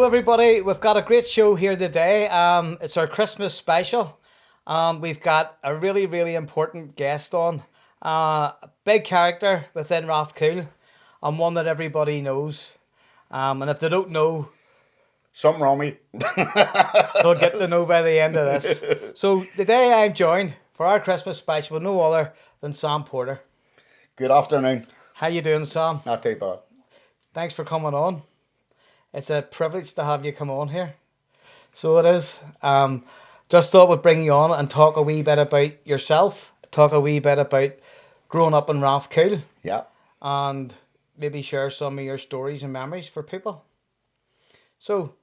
Hello, everybody. We've got a great show here today. It's our Christmas special. We've got a really, really important guest on. A big character within Rathcoole, and one that everybody knows. And if they don't know, Some Romy. they'll get to know by the end of this. So today I'm joined for our Christmas special with no other than Sam Porter. Good afternoon. How you doing, Sam? Not too bad. Thanks for coming on. It's a privilege to have you come on here. So it is. Just thought we'd bring you on and talk a wee bit about yourself, talk a wee bit about growing up in Rathcoole, Yeah. and maybe share some of your stories and memories for people. So,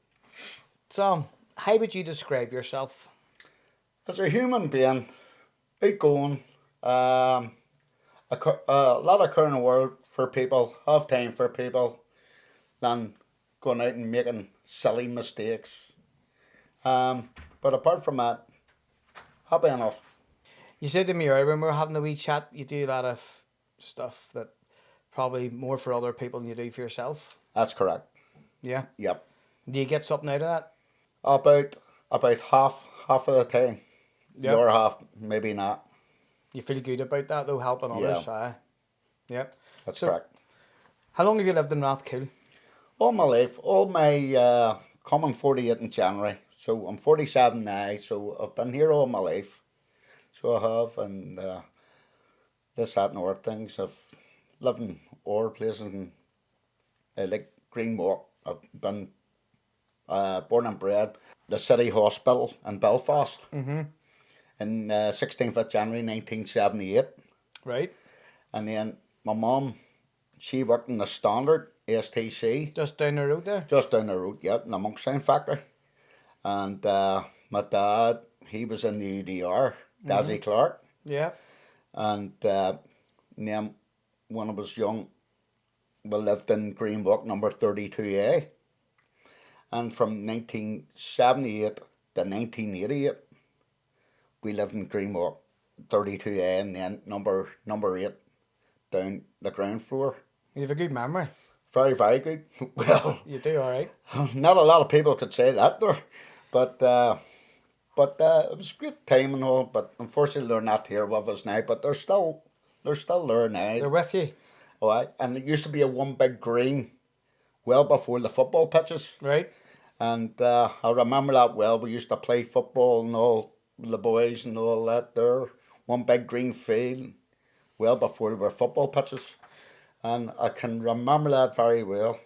Sam, how would you describe yourself? As a human being, outgoing, a lot of caring the world for people, have time for people, than going out and making silly mistakes. But apart from that, happy enough. You said to me earlier when we were having a wee chat, you do a lot of stuff that probably more for other people than you do for yourself. That's correct. Yeah. Yep. Do you get something out of that? About half of the time. Yep. Your half, maybe not. You feel good about that though, helping others. Yeah. Aye. Yep. That's So- correct. How long have you lived in Rathcoole? All my life, coming 48 in January. So I'm 47 now, so I've been here all my life. So I have, and this, that, and other things. I've lived in other places, in, like Greenwalk. I've been born and bred the City Hospital in Belfast in 16th of January 1978. Right. And then my mum, she worked in the Standard, STC. Just down the road there? Just down the road, yeah, in the Monkstown factory. And my dad, he was in the UDR, Dazzy Clark. Yeah. And then when I was young, we lived in Greenwalk number 32A. And from 1978 to 1988, we lived in Greenwalk 32A and then number 8 down the ground floor. You have a good memory. Very, very good. Well, You do alright. not a lot of people could say that there, but it was a great time and all. But unfortunately, they're not here with us now. But they're still there now. They're with you. All right, and it used to be a one big green, well before the football pitches. Right. And I remember that well. We used to play football and all the boys and all that there. One big green field, well before there were football pitches. And I can remember that very well.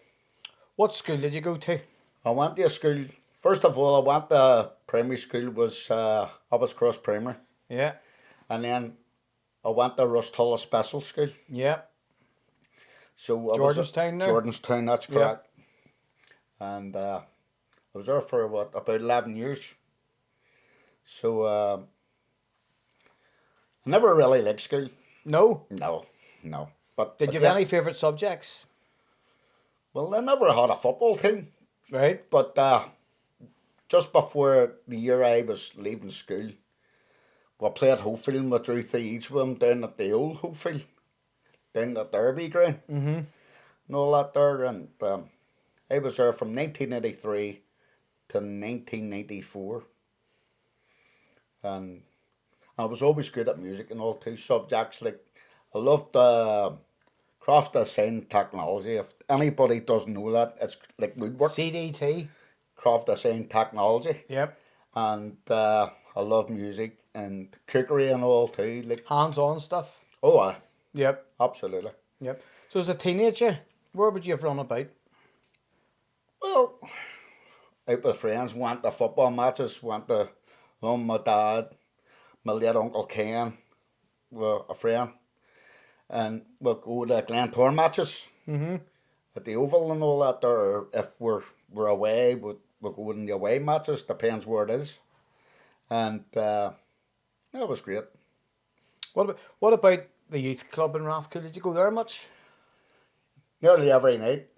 What school did you go to? I went to a school. First of all, I went to primary school, was Abbots Cross Primary. Yeah. And then I went to Rathcoole Special School. Yeah. So I Jordanstown there? Jordanstown, that's Yeah. correct. And I was there for, about 11 years. So I never really liked school. No. No. But Did you have any favourite subjects? Well, I never had a football team. Right. But just before the year I was leaving school, we played Hopefield and we drew 3 each of them down at the old Hopefield, down at Derby ground, and all that there. And I was there from 1983 to 1994. And I was always good at music and all too. Subjects like, I loved craft design technology. If anybody doesn't know that, it's like woodwork. CDT. Craft design technology. Yep. And I love music and cookery and all too. Like, Hands-on stuff. oh, Yep. absolutely. Yep. So as a teenager, where would you have run about? Well, out with friends, went to football matches, went to my dad, my late Uncle Ken, with a friend, and we'll go to Glentour matches at the Oval and all that there. Or if we're away, we'll go in the away matches, depends where it is. And that was great. What about the youth club in Rathcoole? Did you go there much? Nearly every night.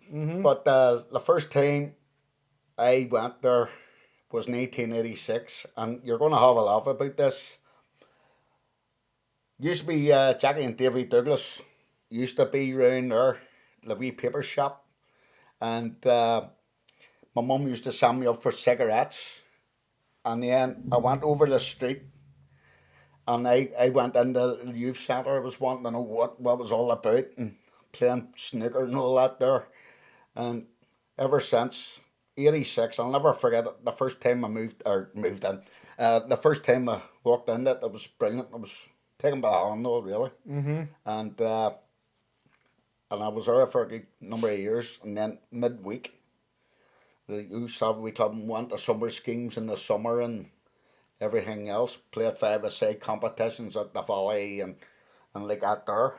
But the first time I went there was 1986, and you're going to have a laugh about this. Used to be Jackie and Davy Douglas used to be round there, the wee paper shop, and my mum used to send me up for cigarettes. And then I went over the street and I went into the youth centre. I was wanting to know what it was all about and playing snooker and all that there. And ever since 86, I'll never forget it. The first time I moved in, the first time I walked in it was brilliant. I was taken by the hand, all really. Mm-hmm. And I was there for a good number of years. And then midweek, the youth Savvy Club went to summer schemes in the summer and everything else. Played five-a-side competitions at the Valley and like that there.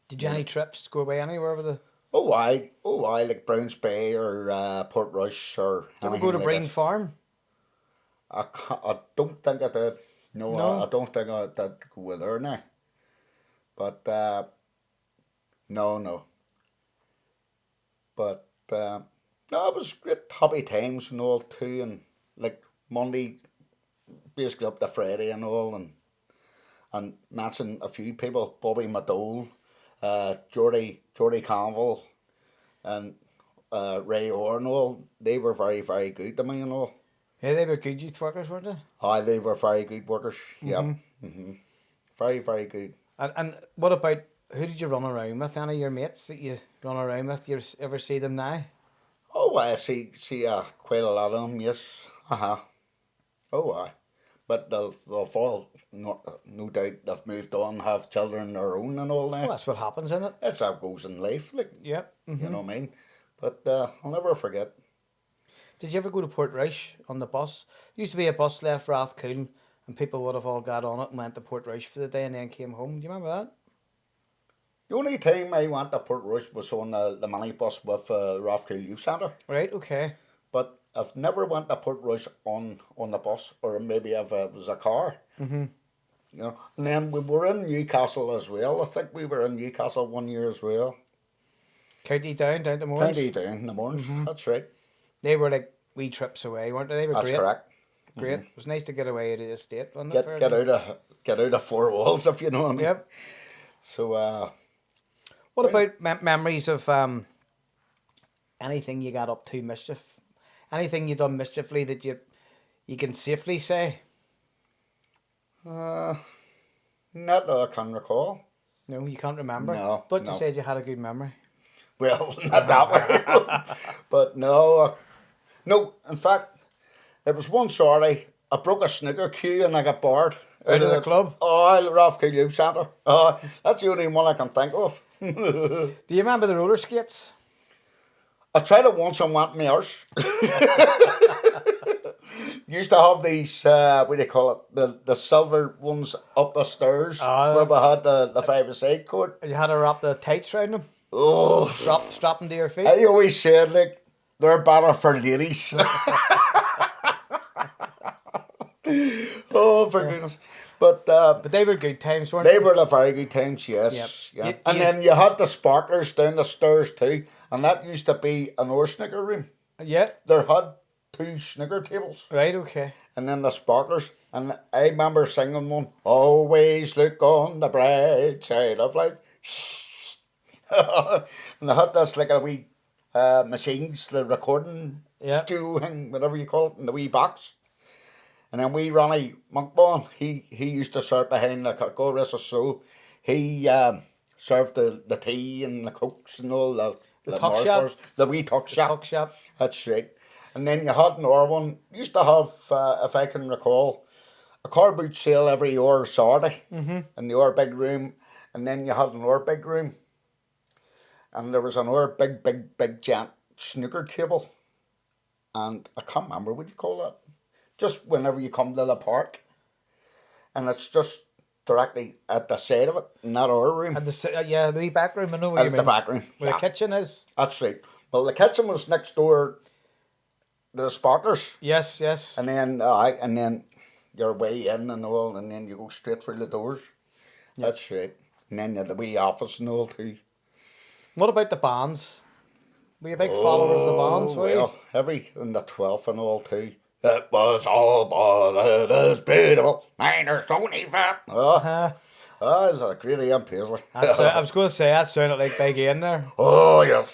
Did you have any trips to go away anywhere with the? Oh, I like Browns Bay or Portrush or. Did you ever go to like Breen this. Farm? I don't think I did. No, No? I don't think I did go with her now. But no. But no, it was great happy times and all too, and like Monday, basically up to Friday and all, and mention a few people, Bobby Madole, Geordie Conville, and Ray Orr and all. They were very, very good to me and all. Yeah, they were good youth workers, weren't they? Aye, they were very good workers. Yep. Mm-hmm. Mm-hmm. Very, very good. And what about, who did you run around with? Any of your mates that you run around with? You ever see them now? Oh, I see quite a lot of them, yes. Uh-huh. Oh, aye. But they'll all, no doubt, they've moved on, have children of their own and all that. Well, that's what happens, isn't it? That's how it goes in life, like, Yep. Mm-hmm. you know what I mean? But I'll never forget. Did you ever go to Portrush on the bus? Used to be a bus left Rathcoole, and people would have all got on it and went to Portrush for the day and then came home. Do you remember that? The only time I went to Portrush was on the minibus with Rathcoole Youth Centre. Right, okay. But I've never went to Portrush on the bus, or maybe if it was a car. Mm-hmm. You know, and then we were in Newcastle as well. I think we were in Newcastle one year as well. County down to Moors. County down in the mornings. Mm-hmm. That's right. They were like wee trips away, weren't they? They were That's great. correct. Great. It was nice to get away to the estate, wasn't it? Get out of four walls, if you know what I mean. Yep. So what about memories of anything you got up to mischief? Anything you done mischiefly that you can safely say? not that I can recall. No, you can't remember. No, Thought no. you said you had a good memory. Well, not that way. But no. No, in fact, it was one sorry. I broke a snooker cue and I got barred. Out of the club? Oh, Rathcoole Youth Centre. That's the only one I can think of. Do you remember the roller skates? I tried it once and went in my arse. Used to have these, what do you call it, the silver ones up the stairs where we had the five-a-side court. You had to wrap the tights around them? Oh, Strap them to your feet? I always said, like, they're better for ladies. Oh, for goodness. But they were good times, weren't they were the very good times, yes. Yep. Yeah. And then you had the sparklers down the stairs too, and that used to be an oar snooker room. Yeah. There had 2 snooker tables. Right, okay. And then the sparklers. And I remember singing one, always look on the bright side of life. And they had this like a wee machines, the recording studio thing, whatever you call it, in the wee box. And then wee Ronnie Monkbone, he used to serve behind the God rest his soul. He served the tea and the cokes and all the tuck shop. The wee tuck shop. Tuck shop. That's right. And then you had another one. Used to have, if I can recall, a car boot sale every hour Saturday in the hour big room. And then you had an hour big room. And there was an hour big giant snooker table. And I can't remember what you call that. Just whenever you come to the park. And it's just directly at the side of it, in that hour room. At the wee back room, I know what you At mean. the back room. Where the kitchen is. That's right. Well, the kitchen was next door to the sparklers. Yes. And then you're way in and all, and then you go straight through the doors. Yep. That's right. And then you had the wee office and all too. What about the bands? Were you a big follower of the bands, were you? Every in the 12th and all too. It was all but it is beautiful. Miners don't even. It's a great Ian Paisley. I was going to say that sounded like Big Ian there. Oh yes.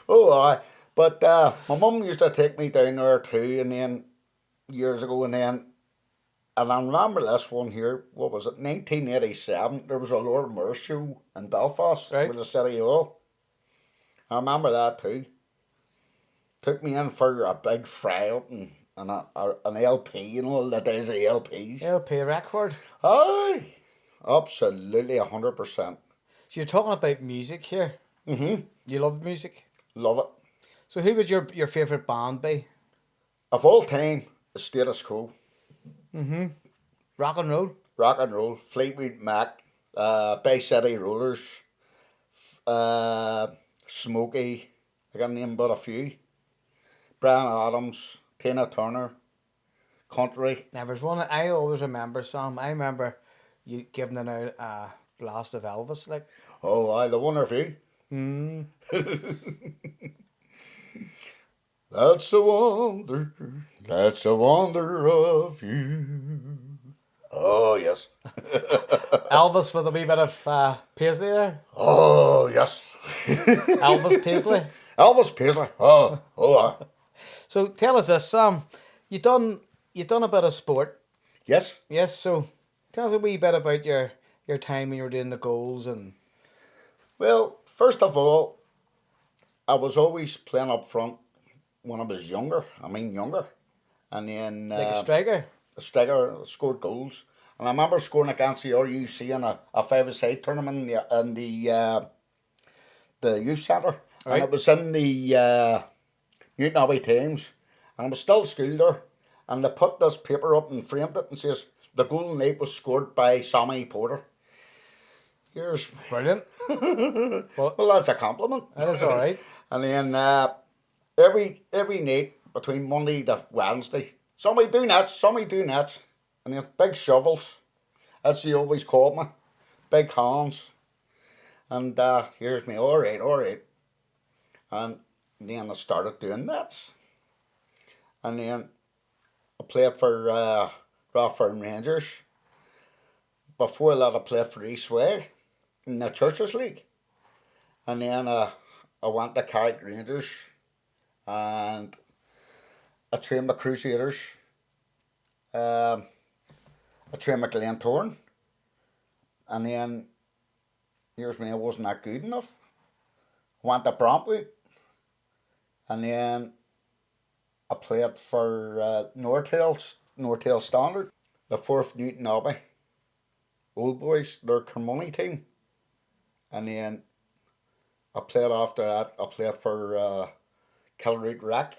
Oh aye. But my mum used to take me down there too, and then years ago, and I remember this one here. What was it? 1987. There was a Lord Mayor show in Belfast Right. with the City Hall. I remember that too. Took me in for a big fry up and an LP, you know, the days of LPs. LP record. Aye, absolutely 100%. So you're talking about music here. Mm-hmm. You love music. Love it. So who would your favourite band be? Of all time, the status quo. Mm-hmm. Rock and roll. Rock and roll, Fleetwood Mac, Bay City Rollers, Smokey, I can name but a few. Brian Adams, Tina Turner, country. Now there's one I always remember, Sam. I remember you giving it out a blast of Elvis, like. Oh, aye, the wonder few. Mm. That's the wonder of you. Oh, yes. Elvis with a wee bit of Paisley there. Oh, yes. Elvis Paisley. Elvis Paisley. Oh. So tell us this, Sam. You done a bit of sport. Yes. Yes. So tell us a wee bit about your time when you were doing the goals and. Well, first of all, I was always playing up front when I was younger. And then Like a striker. a striker scored goals. And I remember scoring against the RUC in a 5-a-side tournament in the youth centre. Right. And it was in the Newton Abbey Times. And I was still school there. And they put this paper up and framed it and says, the golden night was scored by Sammy Porter. Here's... Brilliant. Well, that's a compliment. That is all right. And then every night between Monday to Wednesday, somebody do nets. And then big shovels, as you always called me, big hands. And here's me, all right. And then I started doing nets. And then I played for Rathcoole Rangers. Before that, I played for East Way in the Churches League. And then I went to Carrick Rangers and I trained my Crusaders. I trained my Glentoran. And then, here's me, I wasn't that good enough. Went to Brantwood. And then I played for Nortail Standard, the 4th Newton Abbey. Old boys, their Kermoney team. And then I played after that, I played for Kilroot Rack.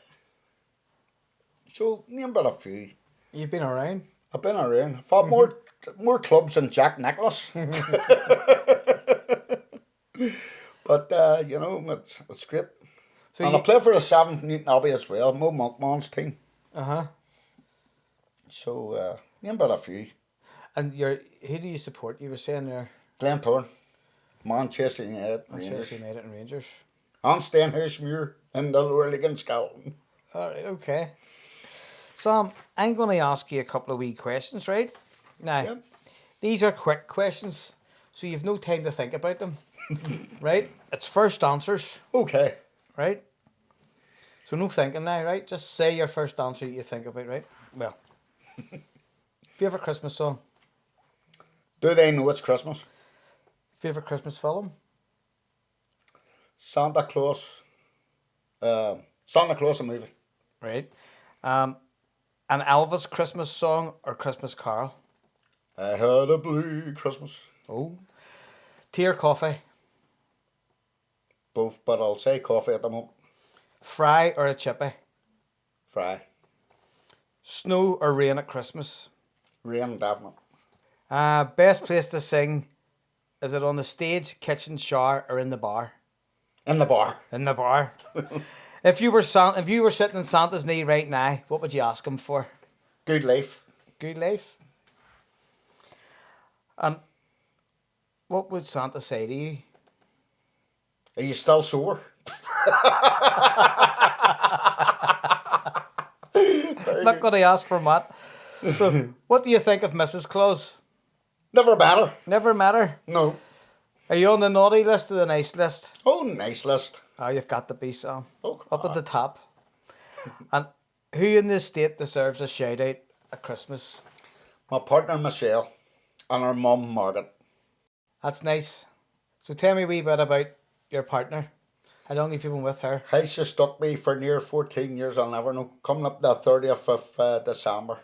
So, name but a few. You've been around. I've been around. I've fought more clubs than Jack Nicklaus. But, you know, it's great. So and I played for the 7th Newton Abbey as well, Mo Monkman's team. Uh-huh. So, name but a few. And who do you support? You were saying there. Glentoran, Manchester United, Manchester United and Rangers. And Stenhousemuir in the lower league in Scotland. All right, okay. Sam, I'm going to ask you a couple of wee questions, right? Now, Yep. these are quick questions, so you've no time to think about them, right? It's first answers, Okay. right? So no thinking now, right? Just say your first answer you think about, right? Well, favourite Christmas song? Do they know it's Christmas? Favourite Christmas film? Santa Claus. Santa Claus a movie. Right. An Elvis Christmas song or Christmas carol? I had a blue Christmas. Oh. Tea or coffee? Both, but I'll say coffee at the moment. Fry or a chippy? Fry. Snow or rain at Christmas? Rain, definite. Best place to sing, is it on the stage, kitchen, shower, or in the bar? In the bar. In the bar. If you were sitting in Santa's knee right now, what would you ask him for? Good life. Good life. What would Santa say to you? Are you still sore? Not going to ask for Matt. So, what do you think of Mrs. Claus? Never better. Never matter. No. Are you on the naughty list or the nice list? Oh, nice list. Oh, you've got to be Sam. Oh, Up at the top. And who in the state deserves a shout out at Christmas? my partner Michelle and her mum Margaret. That's nice. So tell me a wee bit about your partner. How long have you been with her? Hey, she stuck me for near 14 years, I'll never know. Coming up the 30th of December.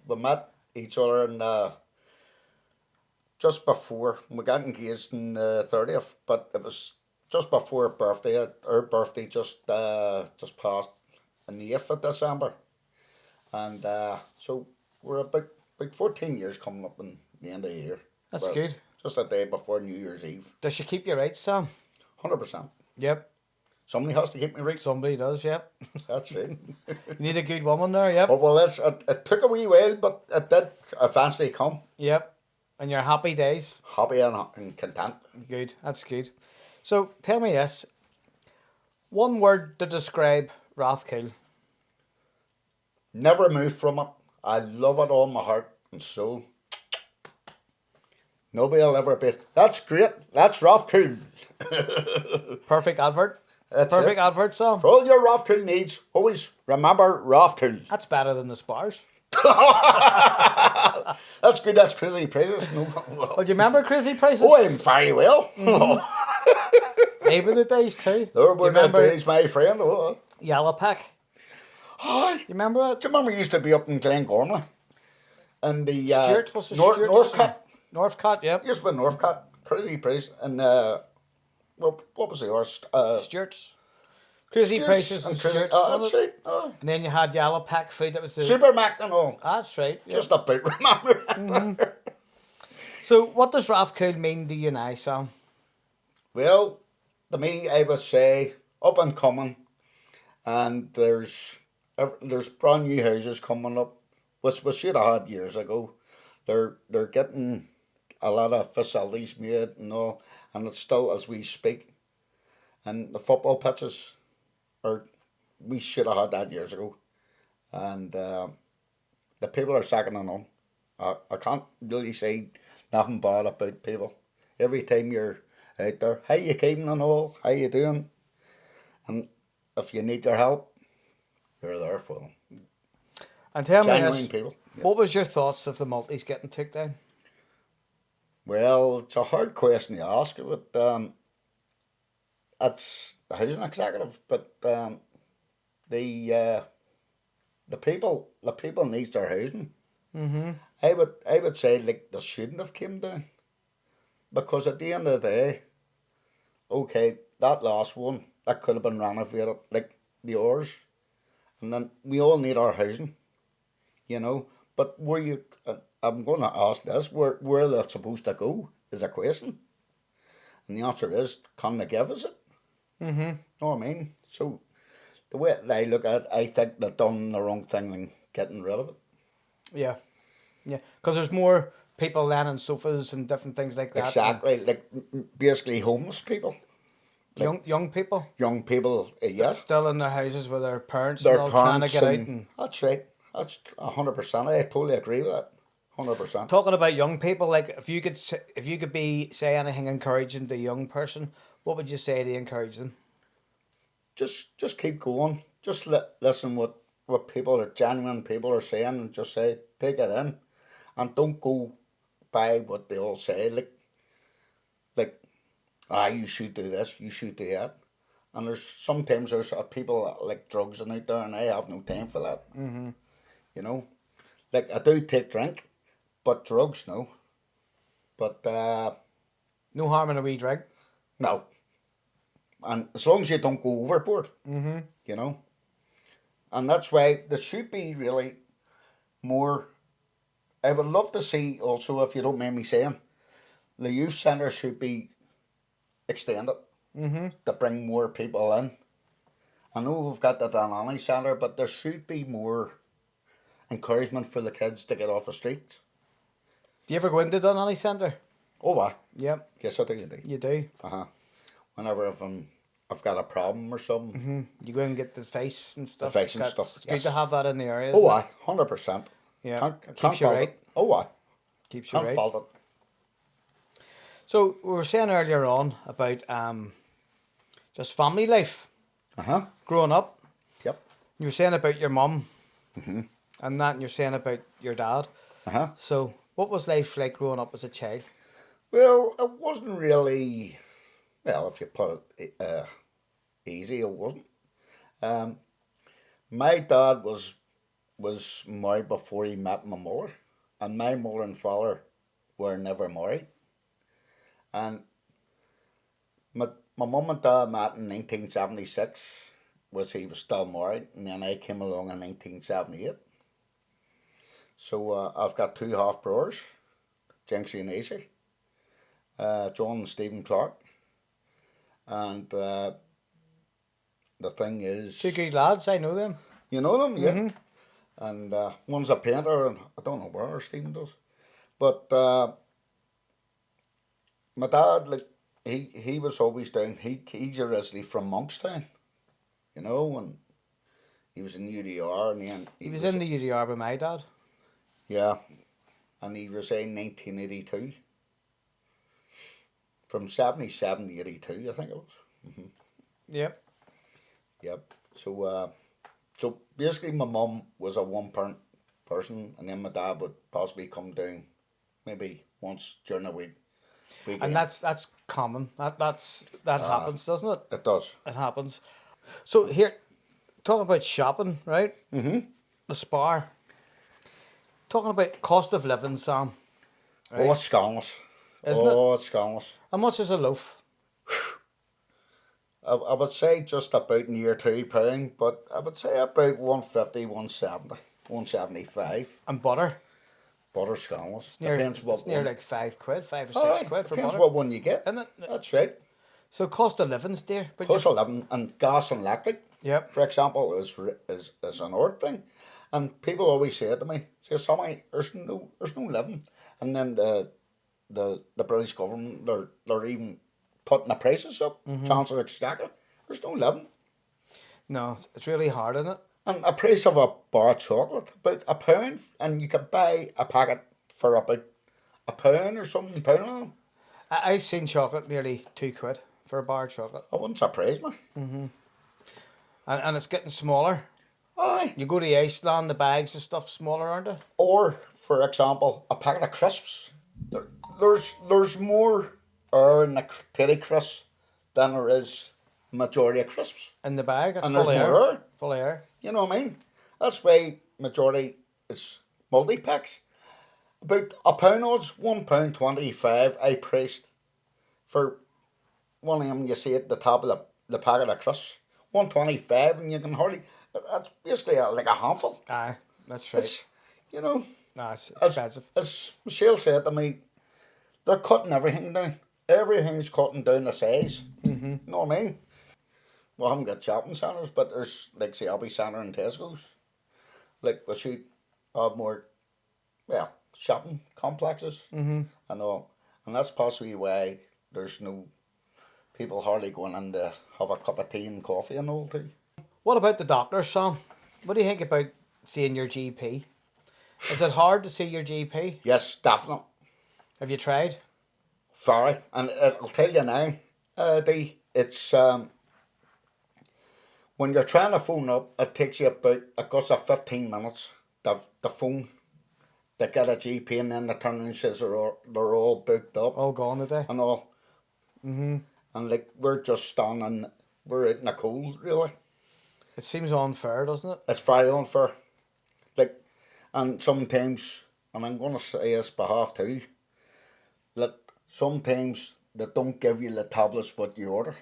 We met each other in just before. We got engaged in the 30th, but it was just before her birthday. Her birthday just passed on the 8th of December. And so we're about 14 years coming up in the end of the year. That's Well, good. just a day before New Year's Eve. Does she keep you right, Sam? 100%. Yep. Somebody has to keep me right. Somebody does, yep. That's right. You need a good woman there, yep. Well, it took a wee while, but it did eventually come. Yep. And your happy days? Happy and content. Good. That's good. So tell me this. One word to describe Rathcoole. Never move from it. I love it all my heart and soul. Nobody will ever beat. That's great. That's Rathcoole. Perfect advert. That's Perfect it. advert, Sam. For all your Rathcoole needs, always remember Rathcoole. That's better than the Spars. That's good. That's crazy praises. No, Oh, do you remember Crazy Prices? oh, I'm very well. They were the days too. There Do you were the remember days, my friend. Oh. Yellow Pack? Hi. You remember it? Do you remember we used to be up in Glengormley? And the Stuart, what's the Stuart's? Northcote. Northcote, yep. Used to be Northcote. Crazy price. And what was the horse? Stuart's. Crazy Prices and Stuart's. Oh, that's wasn't it? right. Oh. And then you had Yellow Pack food. That was the. Super Mac and all. That's right. Yep. Just about remember that. So, what does Rathcoole mean to you now, Sam? Well, to me, I would say up and coming, and there's brand new houses coming up, which we should have had years ago. They're getting a lot of facilities made and all, and it's still as we speak. And the football pitches we should have had that years ago, and the people are second to none. I can't really say nothing bad about people. Every time you're out there, how you keeping and all, how you doing, and if you need their help, you're there for them. And tell me Genuine this, people. Yeah. what was your thoughts of the multis getting took down? Well, it's a hard question to ask, but it's the housing executive, but the people needs their housing. Mm-hmm. I would say like they shouldn't have came down, because at the end of the day, okay, that last one that could have been renovated like the ours, and then we all need our housing, you know. But where you, I'm going to ask this: where they're supposed to go is a question, and the answer is, can they give us it? Mm-hmm. Know what I mean? So the way I look at it, I think they've done the wrong thing in getting rid of it. Yeah. Yeah. Because there's more people laying on sofas and different things like that. Exactly, like basically homeless people. Young people. Young people, yes. Still in their houses with their parents Their and all trying to parents get out. and And that's right. That's 100%. I totally agree with that. 100%. talking about young people, like if you could say anything encouraging to a young person, what would you say to encourage them? Just keep going. Just listen what people are genuine people are saying, and just say take it in, and don't go by what they all say. Like you should do this, you should do that. And sometimes there's people that like drugs and out there, and I have no time for that. Mm-hmm. You know, like I do take drink, but drugs no. But No harm in a wee drink. no. And as long as you don't go overboard, Mm-hmm. you know. And that's why there should be really more. I would love to see also, if you don't mind me saying, the youth centre should be extended Mm-hmm. to bring more people in. I know we've got the Danani Centre, but there should be more encouragement for the kids to get off the streets. Do you ever go into Dunolly Centre? Oh, I. Yep, Yes, I do, you do. you do. Whenever I've got a problem or something. Mm-hmm. You go and get the face and stuff. face and It's stuff, It's yes. good to have that in the area. Oh, isn't it? I. 100%. Yeah, it Can't keeps you fault right. it. Oh, I. Keeps you Can't right. fault it. So we were saying earlier on about Just family life, growing up. Yep. You were saying about your mum, and that, and you're saying about your dad. So, what was life like growing up as a child? Well, it wasn't really, well, if you put it easy, it wasn't. Um, my dad was married before he met my mother, and my mother and father were never married. And my mum and dad met in 1976, was he was still married, and then I came along in 1978. So I've got two half brothers, Jinxie and Easy, John and Stephen Clark, and the thing is, Two good lads, I know them. you know them, yeah. And one's a painter, and I don't know where Stephen does, but my dad, like he was always down. He's originally from Monkstown, you know, and he was in UDR, and then He was in the UDR with my dad. yeah, and he resigned 1982. From 77 to 82, I think it was. Yep. Yep. So basically, my mum was a one-parent person, and then my dad would possibly come down maybe once during the week. And that's common. That happens, doesn't it? It does. It happens. So here, talking about shopping, right? The Spar. Talking about cost of living, Sam. Right? Oh, it's scandalous. Isn't it? Oh, it's scandalous. How much is a loaf? I would say just about near £2, but I would say about 150, 170, 175. And butter? Butter's scandalous. Depends what It's near one. like £5, 5 or 6 Aye, quid for depends butter. what one you get. Isn't it? That's right. So cost of living's dear. But Cost of living and gas and electric, Yep. for example, is an odd thing. And people always say to me, say, Sammy, there's no living. And then the British government, they're even putting the prices up. Chancellor Exchequer, there's no living. No, it's really hard, isn't it? And a price of a bar of chocolate, about £1, and you could buy a packet for about £1 or something, pound on. I've seen chocolate nearly £2 for a bar of chocolate. That wouldn't surprise me. And it's getting smaller. Aye. You go to Iceland, the bags and stuff smaller, aren't they? Or, for example, a packet of crisps. There's more air in the teddy crisps than there is majority of crisps. In the bag, it's And full there's of more air. air. Full of air. You know what I mean? That's why majority is multi-packs. About £1 odds, £1.25 I priced for one of them. You see at the top of the packet of crisps, £1.25, and you can hardly. That's basically like a handful. Aye, that's right. It's, you know, No, it's as, expensive. as Michelle said to me, they're cutting everything down. Everything's cutting down the size. You know what I mean? We haven't got shopping centres, but there's like the Abbey Centre and Tesco's. Like we should have more, well, shopping complexes and all. And that's possibly why there's no people hardly going in to have a cup of tea and coffee and all too. What about the doctors, Sam? What do you think about seeing your GP? Is it hard to see your GP? Yes, definitely. Have you tried? Very. And I'll tell you now, it's when you're trying to phone up, it takes you about a good 15 minutes. The phone, they get a GP, and then they turn and says they're all booked up All gone today. and all. And like we're just standing, we're out in the cold, really. It seems unfair, doesn't it? It's very unfair. Like, and sometimes, and I'm going to say this behalf too, that sometimes they don't give you the tablets what you order.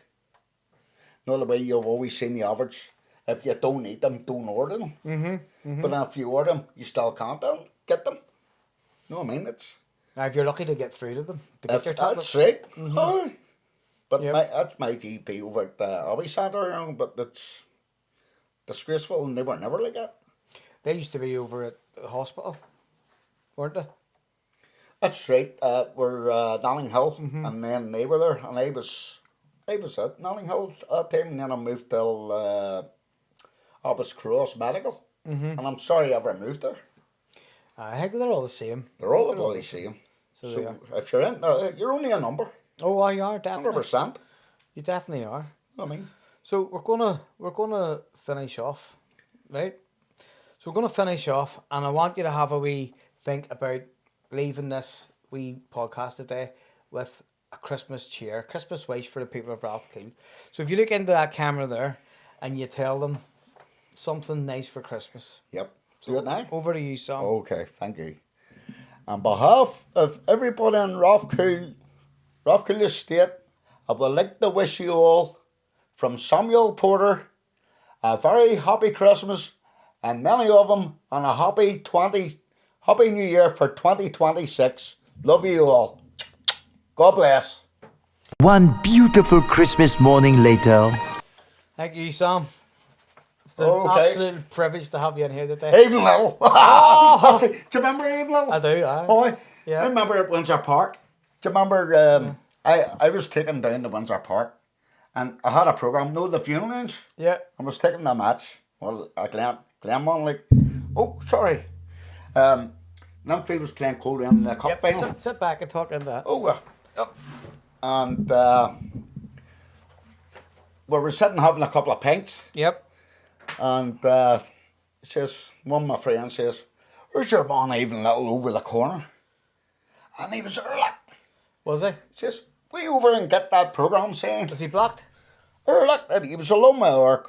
Not the way you've always seen the average. If you don't eat them, don't order them. But if you order them, you still can't get them. You know what I mean? It's Now, if you're lucky to get through to them, to get your tablets. that's right. Aye. But Yep. that's my GP over at the Abbey Centre, you know, but it's disgraceful, and they were never like that. They used to be over at the hospital, weren't they? That's right. We're Notting Hill, and then they were there, and I was at Notting Hill at that time, and then I moved to Abbot's Cross Medical, and I'm sorry I ever moved there. I think they're all the same. They're all about the same. So they So are. if you're in, you're only a number, Oh, well, you are, definitely. 100%. You definitely are. I mean, So we're gonna finish off, right? So we're gonna finish off, and I want you to have a wee think about leaving this wee podcast today with a Christmas cheer, Christmas wish for the people of Rathcoole. So if you look into that camera there, and you tell them something nice for Christmas. yep. Do it now. Over to you, Sam. Okay, thank you. On behalf of everybody in Rathcoole Estate, I would like to wish you all, from Samuel Porter, a very happy Christmas, and many of them on a happy New Year for 2026. Love you all. God bless. One beautiful Christmas morning later. Thank you, Sam. It's an Okay. absolute privilege to have you in here today. Even Little. Do you remember Even Little? I do, aye. Oh, Yeah. I remember at Windsor Park. Do you remember? I was taken down to Windsor Park, and I had a program. No, the funeral range. Yeah. I was taking the match. Well, a Glenmon like. Oh, sorry. Linfield was playing Coole in the cup Yep. final. Sit back and talk in that. Oh, yep. And we were sitting having a couple of pints, Yep. and says one of my friends says, "Where's your man Even Little over the corner?" And he was there. Like, Was he? says, "We over and get that program saying." Was he blocked? Look, and he was alone with our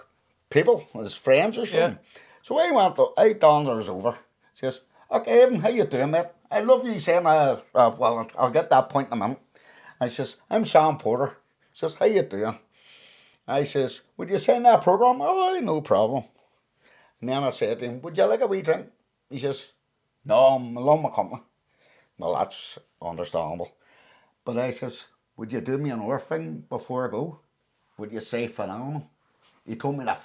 people, his friends or something. Yeah. So I donners over. Says, "Okay, Evan, how you doing, mate? I love you saying, well, I'll get that point in a minute." I says, "I'm Sam Porter." Says, "How you doing?" I says, "Would you send that program?" "Oh, no problem." And then I said to him, "Would you like a wee drink?" He says, "No, I'm alone with company." Well, that's understandable. But I says, "Would you do me an hour thing before I go? Would you say phenomenal?" He told me to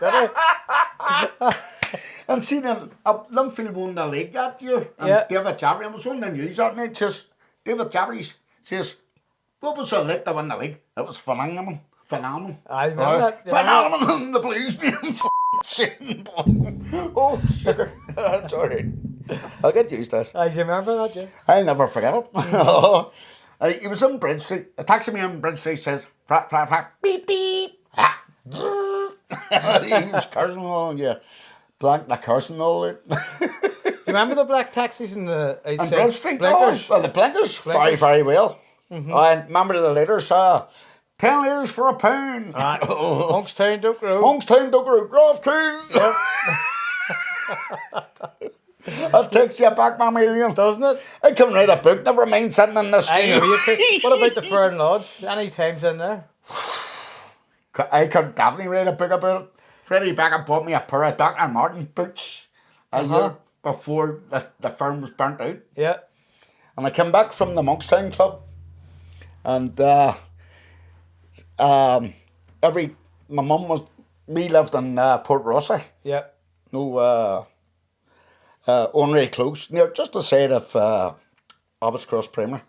Did he? And see then, Linfield won the league that year, and Yeah. David Jaffery, it was on the news that night, says, David Jaffery says, "What was it like to win the league?" It was phenomenal. I remember that. Yeah. Phenomenal in the Blues being shitting. Oh, sugar. That's all right. I'll get used to this. Do you remember that, yeah? I'll never forget it. He was in Bridge Street. A taxi man in Bridge Street says, "Frat, frat, frat, beep, beep." Ha. He was cursing all, yeah. Blank the cursing all out. Do you remember the black taxis in the And outside Bridge Street, blinkers? oh, well, the blinkers, very, Blinkers. very well. I remember the letters, 10 litres for £1. Right. Honkstown, Duke Road. Honkstown, Duck Road, Rathcoole. That takes you back, my million. Doesn't it? I can write a book, never mind sitting in the I studio. know you could. What about the Fern Lodge? Any times in there? I could definitely write a book about it. Freddie Beckett bought me a pair of Dr. Martin boots a year before the firm was burnt out. Yeah. And I came back from the Monkstown Club, and my mum we lived in Port Rossi, Yeah. no, Ornery Close, near just the side of Abbots Cross Primary.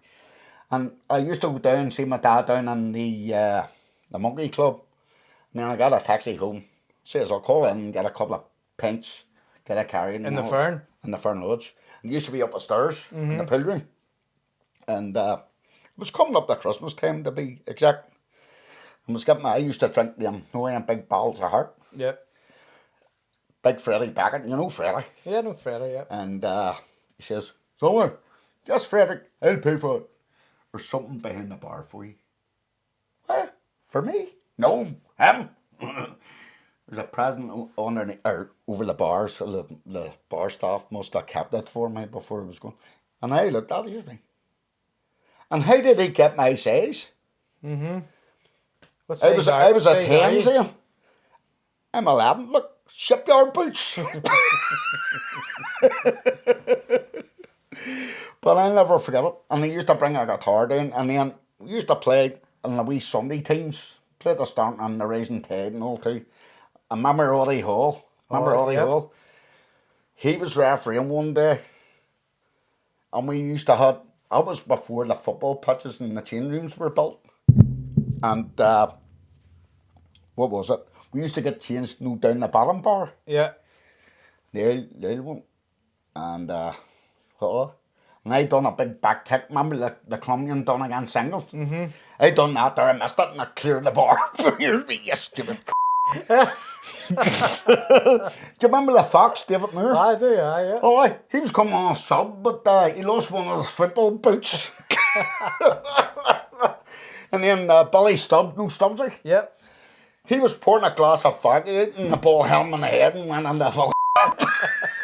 And I used to go down and see my dad down in the Monkey Club. And then I got a taxi home. Says I'll call in and get a couple of pints, get a carry. In the Fern? In the Fern Lodge. It used to be up the stairs in the pool room. And it was coming up to Christmas time, to be exact. I used to drink them, big bottles of heart. Yeah. Big Freddie Beckett, you know Freddie. Yeah, no Freddie, yeah. And he says, "So, just Frederick, I'll pay for it. There's something behind the bar for you." "What? For me?" "No, him." There's a present underneath, or over the bar, so the bar staff must have kept it for me before it was gone. And I looked at it, excuse me. And how did he get my size? What I was size a are 10, you? saying. I'm 11. Look, shipyard boots. But I'll never forget it. And he used to bring a guitar down, and then we used to play in the wee Sunday teams, play the start and the Rising Tide and all too. I remember Roddy Hall. Yep. Hall? He was refereeing one day, and we used to have, that was before the football pitches and the change rooms were built. And what was it? We used to get changed down the bottom bar. Yeah. The old one. And and I done a big back kick. Remember the Colombian done against singles? Mm-hmm. I done that there, I missed it, and I cleared the bar. Here's me, you stupid. Do you remember the Fox, David Moore? I do, yeah. Oh, aye. He was coming on a sub, but he lost one of his football boots. And then Billy Stubbs, no Stubbsy, Yep. he was pouring a glass of vodka out and the ball hit him in the head and went in the fuck.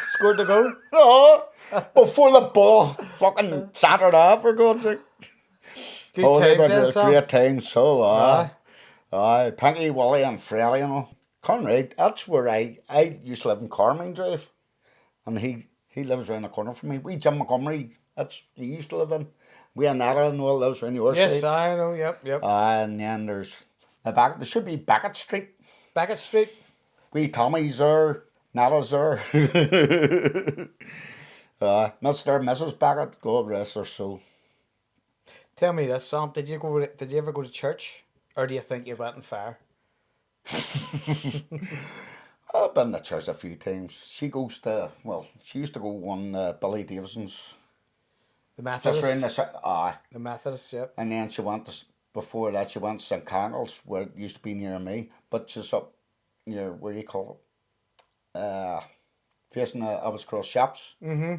Scored the goal. Oh, before the ball fucking shattered off, for God's sake. Good They times were then, Sam. great times, so Aye. aye. Pinky, Wally and Frelly, you know. Conrad, that's where I used to live in Carmine Drive. And he lives around the corner from me. We Jim Montgomery, that's he used to live in. We and Nara and all lives around your Yes, side. I know, yep. And then there should be Beckett Street. Beckett Street. We Tommy's there, Nara's there. Mr. and Mrs. Beckett, God rest their soul. Tell me this, Sam. Did you ever go to church? Or do you think you went in fire? I've been to church a few times. She used to go on Billy Davison's. The Just Methodist. around The Methodist, yep. and then before that she went to St. Candles, where it used to be near me, but she's up near, where do you call it? Facing the Abbot's Cross Shops. Mm-hmm.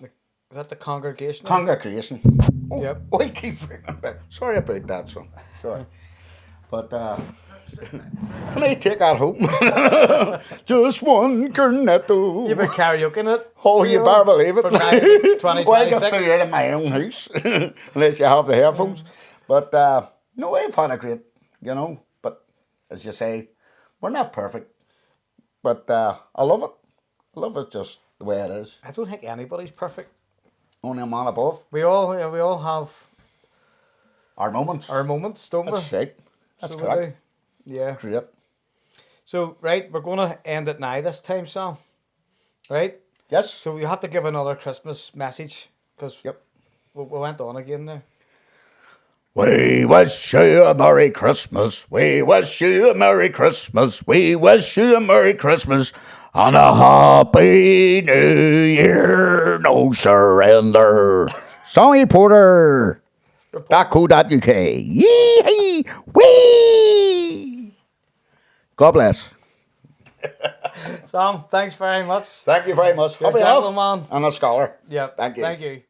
Is that the congregation? Congregation. Oh, Yep. oh, I keep remembering. Sorry about that, son. Sorry. But, can I take that home? Just one cornetto. You've been karaokeing it. Oh, you better believe it. For 2026. Well, I get through it in my own house, unless you have the headphones. But, no, I've had a great, but as you say, we're not perfect. But I love it. I love it just the way it is. I don't think anybody's perfect. Only a man above. We all have Our moments. our moments, don't we? That's right. That's So we correct. do. Yeah. Great. So, right, we're going to end it now this time, Sam. Right? Yes. So we have to give another Christmas message because Yep. we went on again there. We wish you a Merry Christmas. We wish you a Merry Christmas. We wish you a Merry Christmas and a Happy New Year. No surrender. Sonny Porter. .co.uk. Yee wee. God bless. Sam, thanks very much. Thank you very much. You're a Happy health gentleman. and a scholar. Yep. Thank you. Thank you.